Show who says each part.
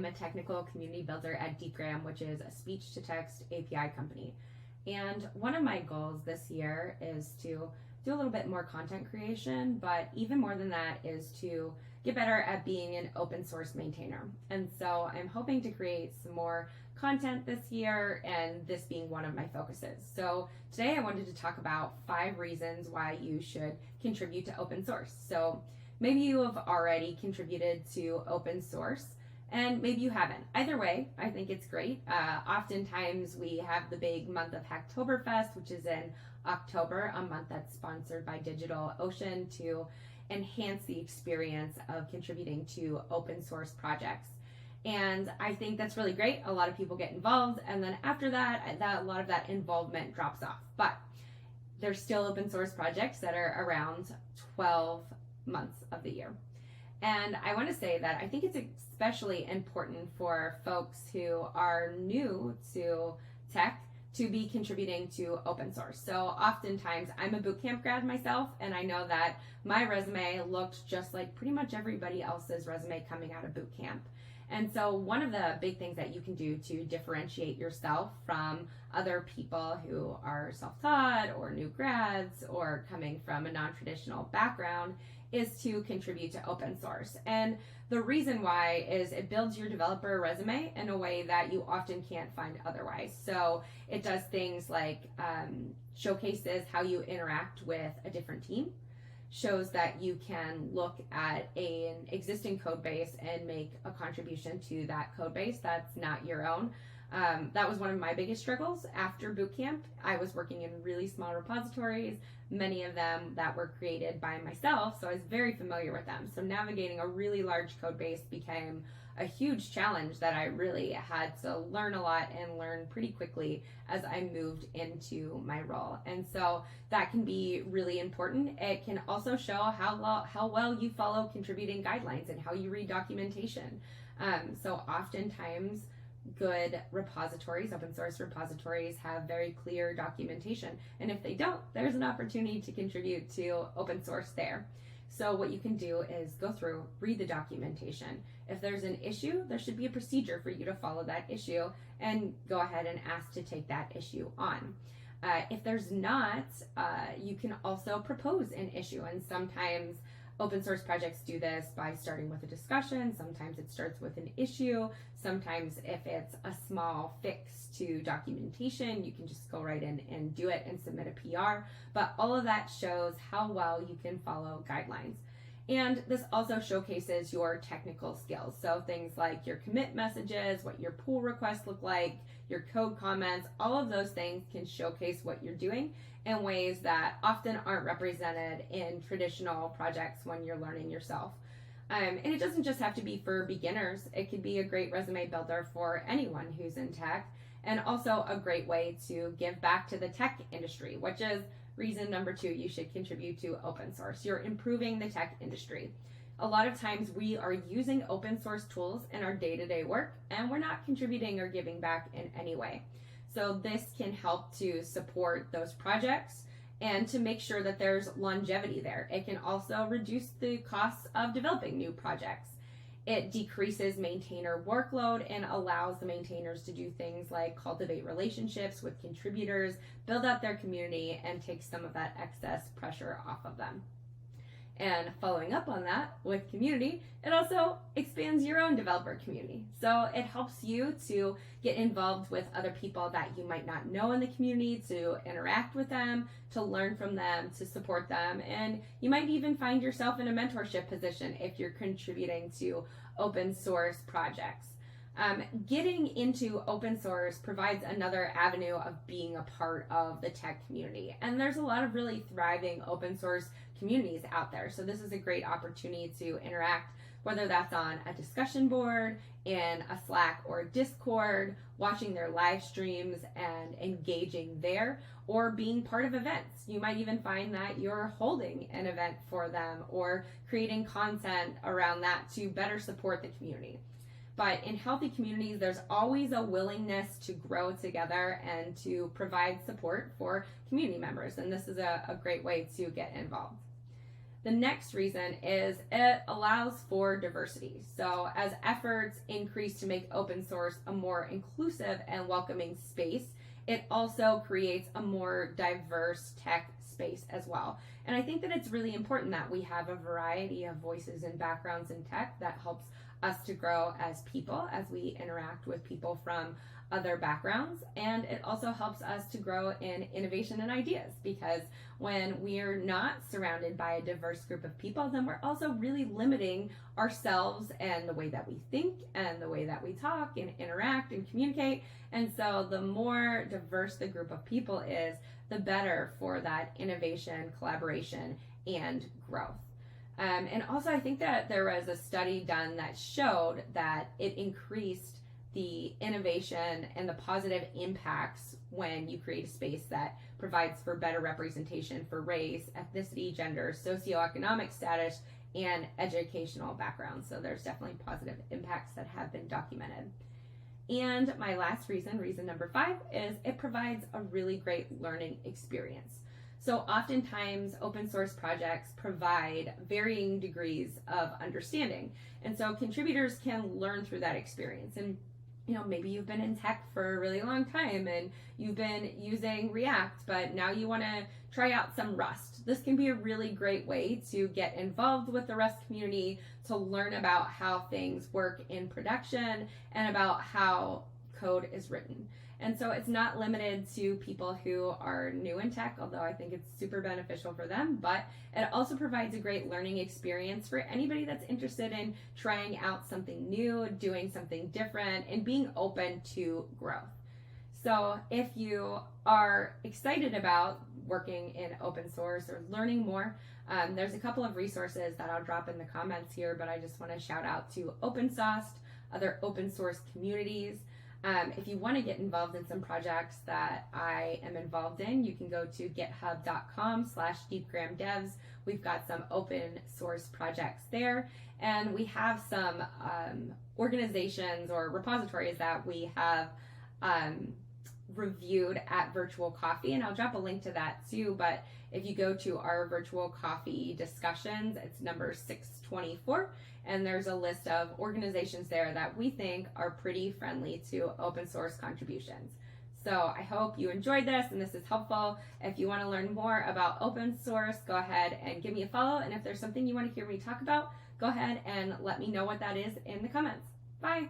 Speaker 1: am a technical community builder at Deepgram, which is a speech-to-text API company. And one of my goals this year is to do a little bit more content creation, but even more than that is to get better at being an open source maintainer. And so I'm hoping to create some more content this year, and this being one of my focuses. So today I wanted to talk about 5 reasons why you should contribute to open source. So maybe you have already contributed to open source, and maybe you haven't. Either way, I think it's great. Oftentimes we have the big month of Hacktoberfest, which is in October, a month that's sponsored by DigitalOcean to enhance the experience of contributing to open source projects. And I think that's really great. A lot of people get involved, and then after that, a lot of that involvement drops off. But there's still open source projects that are around 12 months of the year. And I want to say that I think it's especially important for folks who are new to tech to be contributing to open source. So oftentimes, I'm a bootcamp grad myself, and I know that my resume looked just like pretty much everybody else's resume coming out of bootcamp. And so one of the big things that you can do to differentiate yourself from other people who are self-taught or new grads or coming from a non-traditional background is to contribute to open source. And the reason why is it builds your developer resume in a way that you often can't find otherwise. So it does things like showcases how you interact with a different team, shows that you can look at an existing code base and make a contribution to that code base that's not your own. That was one of my biggest struggles after bootcamp. I was working in really small repositories, many of them that were created by myself, so I was very familiar with them. So navigating a really large code base became a huge challenge that I really had to learn a lot and learn pretty quickly as I moved into my role. And so that can be really important. It can also show how well you follow contributing guidelines and how you read documentation. So oftentimes good repositories, open source repositories, have very clear documentation. And if they don't, there's an opportunity to contribute to open source there. So what you can do is go through, read the documentation. If there's an issue, there should be a procedure for you to follow that issue and go ahead and ask to take that issue on. If there's not, you can also propose an issue, and sometimes open source projects do this by starting with a discussion. Sometimes it starts with an issue. Sometimes if it's a small fix to documentation, you can just go right in and do it and submit a PR. But all of that shows how well you can follow guidelines. And this also showcases your technical skills. So things like your commit messages, what your pull requests look like, your code comments, all of those things can showcase what you're doing in ways that often aren't represented in traditional projects when you're learning yourself. And it doesn't just have to be for beginners. It could be a great resume builder for anyone who's in tech, and also a great way to give back to the tech industry, which is reason number 2 you should contribute to open source. You're improving the tech industry. A lot of times we are using open source tools in our day-to-day work, and we're not contributing or giving back in any way. So this can help to support those projects and to make sure that there's longevity there. It can also reduce the costs of developing new projects. It decreases maintainer workload and allows the maintainers to do things like cultivate relationships with contributors, build out their community, and take some of that excess pressure off of them. And following up on that with community, it also expands your own developer community. So it helps you to get involved with other people that you might not know in the community, to interact with them, to learn from them, to support them. And you might even find yourself in a mentorship position if you're contributing to open source projects. Getting into open source provides another avenue of being a part of the tech community. And there's a lot of really thriving open source communities out there. So this is a great opportunity to interact, whether that's on a discussion board, in a Slack or Discord, watching their live streams and engaging there, or being part of events. You might even find that you're holding an event for them or creating content around that to better support the community. But in healthy communities, there's always a willingness to grow together and to provide support for community members. And this is a great way to get involved. The next reason is it allows for diversity. So as efforts increase to make open source a more inclusive and welcoming space, it also creates a more diverse tech space as well. And I think that it's really important that we have a variety of voices and backgrounds in tech. That helps us to grow as people as we interact with people from other backgrounds, and it also helps us to grow in innovation and ideas, because when we're not surrounded by a diverse group of people, then we're also really limiting ourselves and the way that we think and the way that we talk and interact and communicate. And so the more diverse the group of people is, the better for that innovation, collaboration, and growth. And also, I think that there was a study done that showed that it increased the innovation and the positive impacts when you create a space that provides for better representation for race, ethnicity, gender, socioeconomic status, and educational backgrounds. So there's definitely positive impacts that have been documented. And my last reason, reason number 5, is it provides a really great learning experience. So oftentimes open source projects provide varying degrees of understanding. And so contributors can learn through that experience. And maybe you've been in tech for a really long time and you've been using React, but now you want to try out some Rust. This can be a really great way to get involved with the Rust community, to learn about how things work in production and about how code is written. And so it's not limited to people who are new in tech, although I think it's super beneficial for them, but it also provides a great learning experience for anybody that's interested in trying out something new, doing something different, and being open to growth. So if you are excited about working in open source or learning more, there's a couple of resources that I'll drop in the comments here, but I just want to shout out to OpenSauced, other open source communities. If you want to get involved in some projects that I am involved in, you can go to github.com/deepgramdevs. We've got some open source projects there, and we have some organizations or repositories that we have reviewed at Virtual Coffee, and I'll drop a link to that too. But if you go to our Virtual Coffee discussions, it's number 624, and there's a list of organizations there that we think are pretty friendly to open source contributions. So I hope you enjoyed this and this is helpful. If you want to learn more about open source, go ahead and give me a follow. And if there's something you want to hear me talk about, go ahead and let me know what that is in the comments. Bye.